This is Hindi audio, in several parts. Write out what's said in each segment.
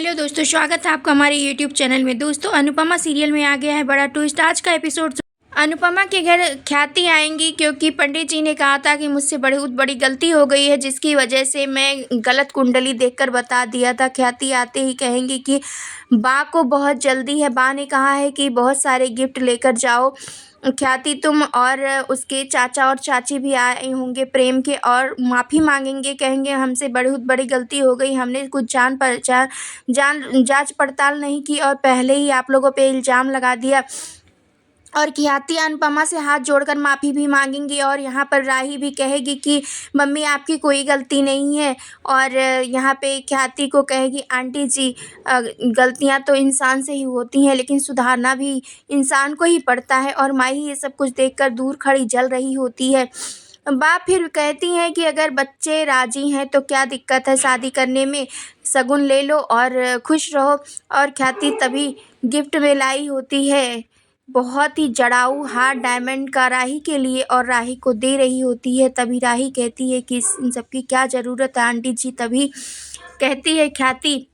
हेलो दोस्तों, स्वागत है आपका हमारे यूट्यूब चैनल में। दोस्तों, अनुपमा सीरियल में आ गया है बड़ा ट्विस्ट। आज का एपिसोड अनुपमा के घर ख्याति आएंगी क्योंकि पंडित जी ने कहा था कि मुझसे बहुत बड़ी गलती हो गई है, जिसकी वजह से मैं गलत कुंडली देखकर बता दिया था। ख्याति आते ही कहेंगी कि बा को बहुत जल्दी है, बा ने कहा है कि बहुत सारे गिफ्ट लेकर जाओ। ख्याति तुम और उसके चाचा और चाची भी आए होंगे प्रेम के, और माफ़ी मांगेंगे, कहेंगे हमसे बहुत बड़ी गलती हो गई, हमने कुछ जांच पड़ताल नहीं की और पहले ही आप लोगों पे इल्ज़ाम लगा दिया। और ख्याति अनुपमा से हाथ जोड़कर माफ़ी भी मांगेंगी। और यहाँ पर राही भी कहेगी कि मम्मी आपकी कोई गलती नहीं है। और यहाँ पे ख्याति को कहेगी आंटी जी, गलतियाँ तो इंसान से ही होती हैं, लेकिन सुधारना भी इंसान को ही पड़ता है। और माही ये सब कुछ देखकर दूर खड़ी जल रही होती है। बाप फिर कहती हैं कि अगर बच्चे राजी हैं तो क्या दिक्कत है शादी करने में, शगुन ले लो और खुश रहो। और ख्याति तभी गिफ्ट में लाई होती है बहुत ही जड़ाऊ हार डायमंड का राही के लिए, और राही को दे रही होती है। तभी राही कहती है कि इन सब की क्या ज़रूरत है आंटी जी। तभी कहती है ख्याति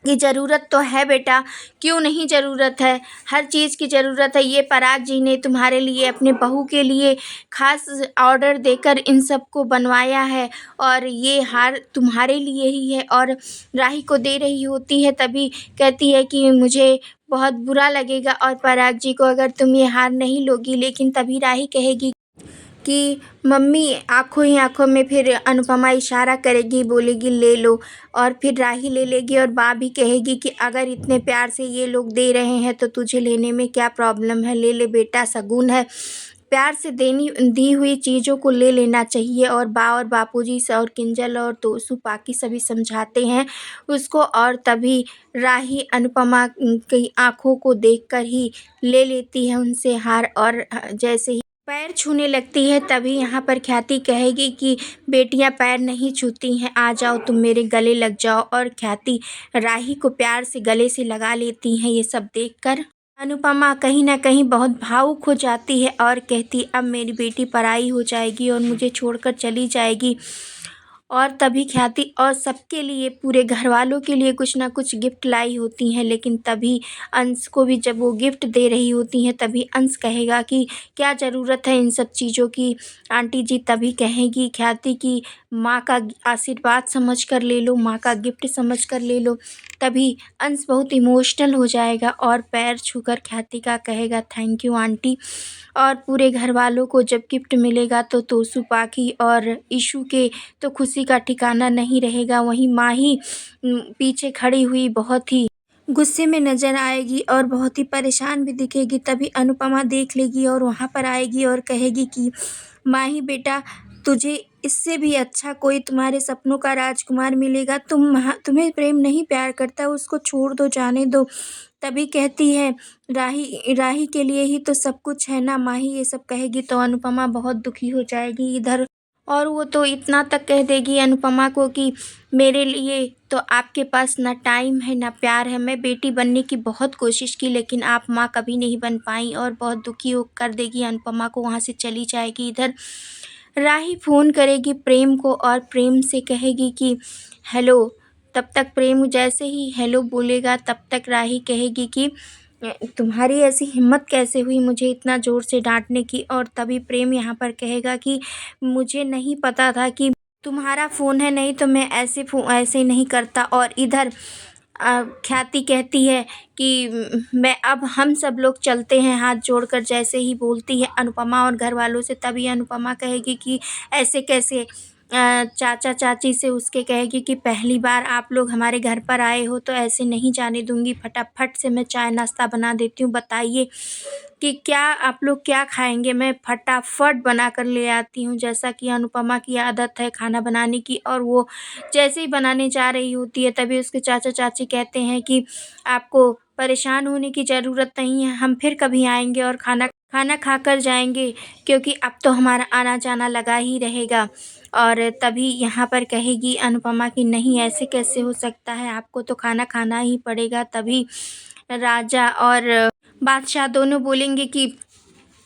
की ज़रूरत तो है बेटा, क्यों नहीं ज़रूरत है, हर चीज़ की ज़रूरत है। ये पराग जी ने तुम्हारे लिए, अपने बहू के लिए खास ऑर्डर देकर इन सब को बनवाया है, और ये हार तुम्हारे लिए ही है। और राही को दे रही होती है। तभी कहती है कि मुझे बहुत बुरा लगेगा और पराग जी को अगर तुम ये हार नहीं लोगी। लेकिन तभी राही कहेगी कि मम्मी आँखों ही आँखों में, फिर अनुपमा इशारा करेगी, बोलेगी ले लो, और फिर राही ले लेगी। और बा भी कहेगी कि अगर इतने प्यार से ये लोग दे रहे हैं तो तुझे लेने में क्या प्रॉब्लम है, ले ले बेटा, शगुन है, प्यार से दी हुई चीज़ों को ले लेना चाहिए। और बा और बापूजी से और किंजल और तोसू पाकी सभी समझाते हैं उसको। और तभी राही अनुपमा की आँखों को देखकर ही ले लेती है उनसे हार, और जैसे ही पैर छूने लगती है तभी यहाँ पर ख्याति कहेगी कि बेटियां पैर नहीं छूती हैं, आ जाओ तुम मेरे गले लग जाओ। और ख्याति राही को प्यार से गले से लगा लेती हैं। ये सब देखकर अनुपमा कहीं ना कहीं बहुत भावुक हो जाती है और कहती अब मेरी बेटी पराई हो जाएगी और मुझे छोड़कर चली जाएगी। और तभी ख्याति और सबके लिए, पूरे घर वालों के लिए कुछ ना कुछ गिफ्ट लाई होती हैं। लेकिन तभी अंश को भी जब वो गिफ्ट दे रही होती हैं तभी अंश कहेगा कि क्या ज़रूरत है इन सब चीज़ों की आंटी जी। तभी कहेगी ख्याति कि माँ का आशीर्वाद समझ कर ले लो, माँ का गिफ्ट समझ कर ले लो। तभी अंश बहुत इमोशनल हो जाएगा और पैर छूकर ख्याति का कहेगा थैंक यू आंटी। और पूरे घर वालों को जब गिफ्ट मिलेगा तो तोसू पाकी और ईशू के तो खुशी का ठिकाना नहीं रहेगा। वहीं माही पीछे खड़ी हुई बहुत ही गुस्से में नज़र आएगी और बहुत ही परेशान भी दिखेगी। तभी अनुपमा देख लेगी और वहाँ पर आएगी और कहेगी कि माही बेटा, तुझे इससे भी अच्छा कोई तुम्हारे सपनों का राजकुमार मिलेगा। तुम्हें प्रेम नहीं प्यार करता, उसको छोड़ दो, जाने दो। तभी कहती है राही, राही के लिए ही तो सब कुछ है ना माही। ये सब कहेगी तो अनुपमा बहुत दुखी हो जाएगी इधर। और वो तो इतना तक कह देगी अनुपमा को कि मेरे लिए तो आपके पास ना टाइम है ना प्यार है। मैं बेटी बनने की बहुत कोशिश की लेकिन आप माँ कभी नहीं बन पाई। और बहुत दुखी हो कर देगी अनुपमा को, वहाँ से चली जाएगी। इधर राही फ़ोन करेगी प्रेम को और प्रेम से कहेगी कि हेलो। तब तक प्रेम जैसे ही हेलो बोलेगा तब तक राही कहेगी कि तुम्हारी ऐसी हिम्मत कैसे हुई मुझे इतना ज़ोर से डांटने की। और तभी प्रेम यहाँ पर कहेगा कि मुझे नहीं पता था कि तुम्हारा फ़ोन है, नहीं तो मैं ऐसे नहीं करता। और इधर ख्याति कहती है कि मैं अब हम सब लोग चलते हैं हाथ जोड़कर, जैसे ही बोलती है अनुपमा और घर वालों से। तभी अनुपमा कहेगी कि ऐसे कैसे, चाचा चाची से उसके कहेगी कि पहली बार आप लोग हमारे घर पर आए हो तो ऐसे नहीं जाने दूंगी, फटाफट से मैं चाय नाश्ता बना देती हूँ, बताइए कि क्या आप लोग क्या खाएंगे। मैं फटाफट बना कर ले आती हूँ, जैसा कि अनुपमा की आदत है खाना बनाने की। और वो जैसे ही बनाने जा रही होती है तभी उसके चाचा चाची कहते हैं कि आपको परेशान होने की ज़रूरत नहीं है, हम फिर कभी आएंगे और खाना खाना खाकर जाएंगे, क्योंकि अब तो हमारा आना जाना लगा ही रहेगा। और तभी यहाँ पर कहेगी अनुपमा कि नहीं, ऐसे कैसे हो सकता है, आपको तो खाना खाना ही पड़ेगा। तभी राजा और बादशाह दोनों बोलेंगे कि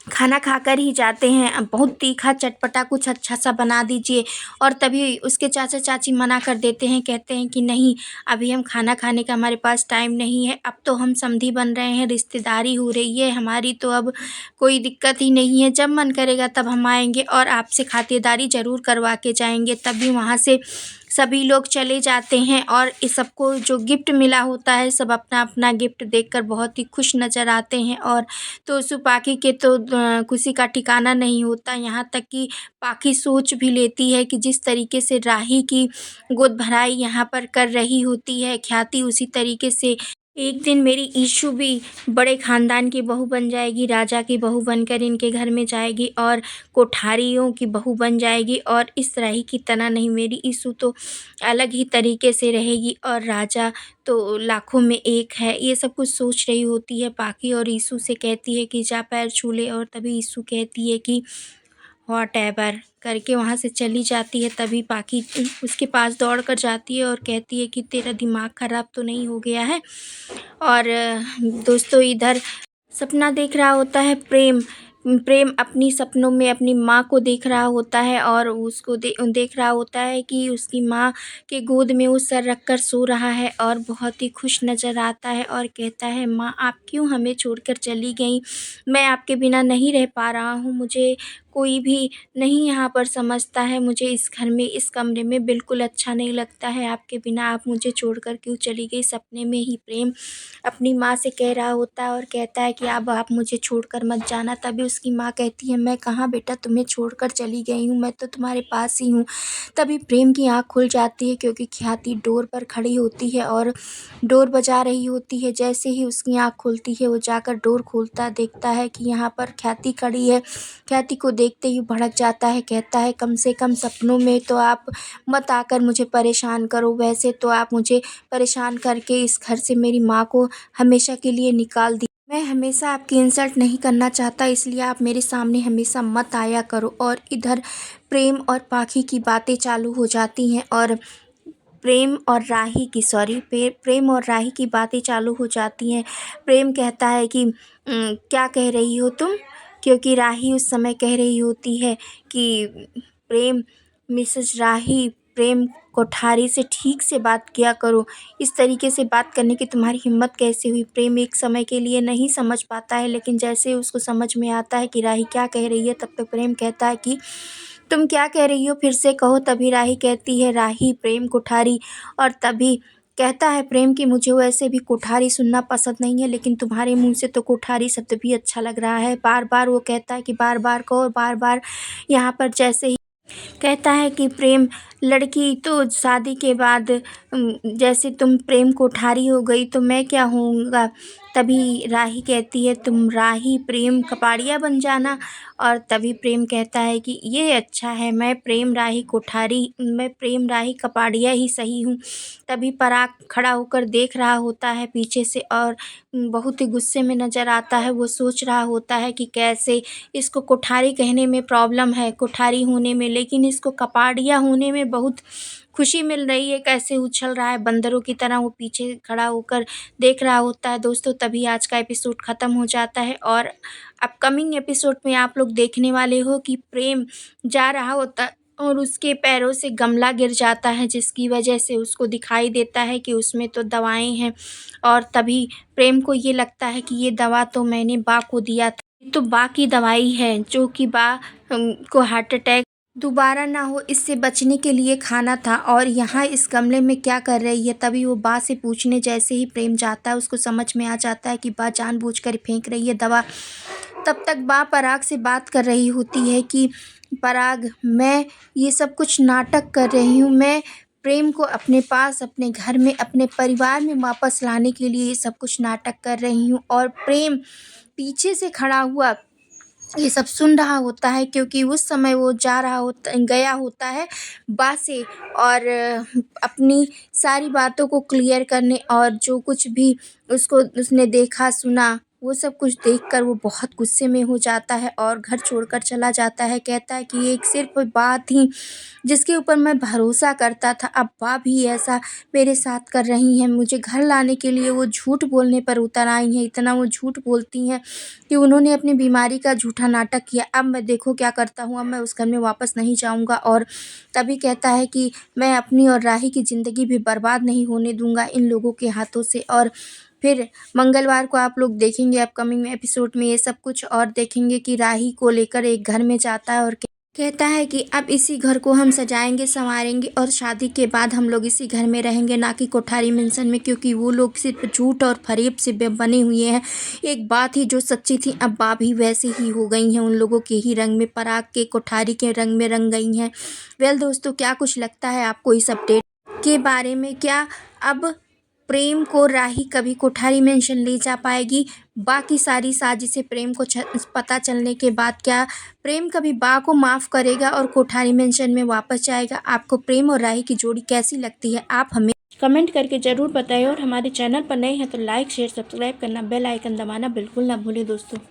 खाना खाकर ही जाते हैं। बहुत तीखा चटपटा कुछ अच्छा सा बना दीजिए। और तभी उसके चाचा चाची मना कर देते हैं, कहते हैं कि नहीं, अभी हम खाना खाने का हमारे पास टाइम नहीं है, अब तो हम समधी बन रहे हैं, रिश्तेदारी हो रही है हमारी, तो अब कोई दिक्कत ही नहीं है, जब मन करेगा तब हम आएंगे और आपसे खातिरदारी ज़रूर करवा के जाएंगे। तभी वहाँ से सभी लोग चले जाते हैं और इस सबको जो गिफ्ट मिला होता है, सब अपना अपना गिफ्ट देखकर बहुत ही खुश नज़र आते हैं। और तो सुपाकी के तो खुशी का ठिकाना नहीं होता। यहाँ तक कि पाखी सोच भी लेती है कि जिस तरीके से राही की गोद भराई यहाँ पर कर रही होती है ख्याति, उसी तरीके से एक दिन मेरी ईशु भी बड़े ख़ानदान की बहू बन जाएगी, राजा की बहू बनकर इनके घर में जाएगी और कोठारियों की बहू बन जाएगी। और इस राही की तरह नहीं, मेरी ईशु तो अलग ही तरीके से रहेगी और राजा तो लाखों में एक है। ये सब कुछ सोच रही होती है पाखी और ईशु से कहती है कि जा पैर छू ले। और तभी ईशु कहती है कि व्हाटएवर करके वहाँ से चली जाती है। तभी पाखी उसके पास दौड़ कर जाती है और कहती है कि तेरा दिमाग ख़राब तो नहीं हो गया है। और दोस्तों इधर सपना देख रहा होता है प्रेम। प्रेम अपनी सपनों में अपनी माँ को देख रहा होता है और उसको देख रहा होता है कि उसकी माँ के गोद में वो सर रख कर सो रहा है और बहुत ही खुश नज़र आता है और कहता है, माँ आप क्यों हमें छोड़कर चली गई? मैं आपके बिना नहीं रह पा रहा हूँ, मुझे कोई भी नहीं यहाँ पर समझता है, मुझे इस घर में इस कमरे में बिल्कुल अच्छा नहीं लगता है आपके बिना, आप मुझे छोड़कर क्यों चली गई? सपने में ही प्रेम अपनी माँ से कह रहा होता है और कहता है कि अब आप मुझे छोड़कर मत जाना। तभी उसकी माँ कहती है, मैं कहाँ बेटा तुम्हें छोड़कर चली गई हूँ, मैं तो तुम्हारे पास ही हूँ। तभी प्रेम की आँख खुल जाती है क्योंकि ख्याति डोर पर खड़ी होती है और डोर बजा रही होती है। जैसे ही उसकी आँख खुलती है वो जाकर डोर खोलता देखता है कि यहाँ पर ख्याति खड़ी है। ख्याति को देखते ही भड़क जाता है, कहता है कम से कम सपनों में तो आप मत आकर मुझे परेशान करो, वैसे तो आप मुझे परेशान करके इस घर से मेरी माँ को हमेशा के लिए निकाल दी। मैं हमेशा आपकी इंसल्ट नहीं करना चाहता, इसलिए आप मेरे सामने हमेशा मत आया करो। और इधर प्रेम और पाखी की बातें चालू हो जाती हैं और प्रेम और राही की बातें चालू हो जाती हैं। प्रेम कहता है कि क्या कह रही हो तुम? क्योंकि राही उस समय कह रही होती है कि प्रेम मिसेज राही, प्रेम कोठारी से ठीक से बात किया करो, इस तरीके से बात करने की तुम्हारी हिम्मत कैसे हुई? प्रेम एक समय के लिए नहीं समझ पाता है, लेकिन जैसे उसको समझ में आता है कि राही क्या कह रही है, तब तक प्रेम कहता है कि तुम क्या कह रही हो, फिर से कहो। तभी राही कहती है, राही प्रेम कोठारी। और तभी कहता है प्रेम कि मुझे वैसे भी कोठारी सुनना पसंद नहीं है, लेकिन तुम्हारे मुंह से तो कोठारी शब्द भी अच्छा लग रहा है। बार बार वो कहता है कि बार बार कहो, बार बार। यहाँ पर जैसे ही कहता है कि प्रेम लड़की तो शादी के बाद जैसे तुम प्रेम कोठारी हो गई तो मैं क्या होऊंगा? तभी राही कहती है, तुम राही प्रेम कपाड़िया बन जाना। और तभी प्रेम कहता है कि ये अच्छा है, मैं प्रेम राही कपाड़िया ही सही हूँ। तभी पराग खड़ा होकर देख रहा होता है पीछे से और बहुत ही गुस्से में नज़र आता है। वो सोच रहा होता है कि कैसे इसको कोठारी कहने में प्रॉब्लम है, कोठारी होने में, लेकिन इसको कपाड़िया होने में बहुत खुशी मिल रही है। कैसे उछल रहा है बंदरों की तरह, वो पीछे खड़ा होकर देख रहा होता है। दोस्तों तभी आज का एपिसोड ख़त्म हो जाता है और अपकमिंग एपिसोड में आप लोग देखने वाले हो कि प्रेम जा रहा होता और उसके पैरों से गमला गिर जाता है, जिसकी वजह से उसको दिखाई देता है कि उसमें तो दवाएं हैं। और तभी प्रेम को ये लगता है कि ये दवा तो मैंने बा को दिया था, ये तो बा की दवाई है जो कि बा को हार्ट अटैक दोबारा ना हो, इससे बचने के लिए खाना था। और यहाँ इस गमले में क्या कर रही है? तभी वो बा से पूछने जैसे ही प्रेम जाता है, उसको समझ में आ जाता है कि बा जानबूझकर फेंक रही है दवा। तब तक बा पराग से बात कर रही होती है कि पराग, मैं ये सब कुछ नाटक कर रही हूँ, मैं प्रेम को अपने पास, अपने घर में, अपने परिवार में वापस लाने के लिए ये सब कुछ नाटक कर रही हूँ। और प्रेम पीछे से खड़ा हुआ ये सब सुन रहा होता है क्योंकि उस समय वो गया होता है बा से और अपनी सारी बातों को क्लियर करने और जो कुछ भी उसने देखा सुना वो सब कुछ देखकर वो बहुत गुस्से में हो जाता है और घर छोड़कर चला जाता है। कहता है कि ये एक सिर्फ़ बात थी जिसके ऊपर मैं भरोसा करता था, अब भी ऐसा मेरे साथ कर रही हैं। मुझे घर लाने के लिए वो झूठ बोलने पर उतर आई हैं, इतना वो झूठ बोलती हैं कि उन्होंने अपनी बीमारी का झूठा नाटक किया। अब मैं देखो क्या करता हूँ, अब मैं उस घर में वापस नहीं जाऊँगा। और तभी कहता है कि मैं अपनी और राही की ज़िंदगी भी बर्बाद नहीं होने दूँगा इन लोगों के हाथों से। और फिर मंगलवार को आप लोग देखेंगे अपकमिंग एपिसोड में ये सब कुछ, और देखेंगे कि राही को लेकर एक घर में जाता है और कहता है कि अब इसी घर को हम सजाएंगे संवारेंगे और शादी के बाद हम लोग इसी घर में रहेंगे, ना कि कोठारी मेंशन में, क्योंकि वो लोग सिर्फ झूठ और फरेब से बने हुए हैं। एक बात ही जो सच्ची थी अब भी वैसे ही हो गई हैं, उन लोगों के ही रंग में, पराग के कोठारी के रंग में रंग गई हैं। वेल दोस्तों, क्या कुछ लगता है आपको इस अपडेट के बारे में? क्या अब प्रेम को राही कभी कोठारी मेंशन ले जा पाएगी? बाकी सारी साजिशें प्रेम को पता चलने के बाद क्या प्रेम कभी बा को माफ़ करेगा और कोठारी मेंशन में वापस जाएगा? आपको प्रेम और राही की जोड़ी कैसी लगती है? आप हमें कमेंट करके ज़रूर बताएं, और हमारे चैनल पर नए हैं तो लाइक शेयर सब्सक्राइब करना, बेल आइकन दबाना बिल्कुल ना भूलें दोस्तों।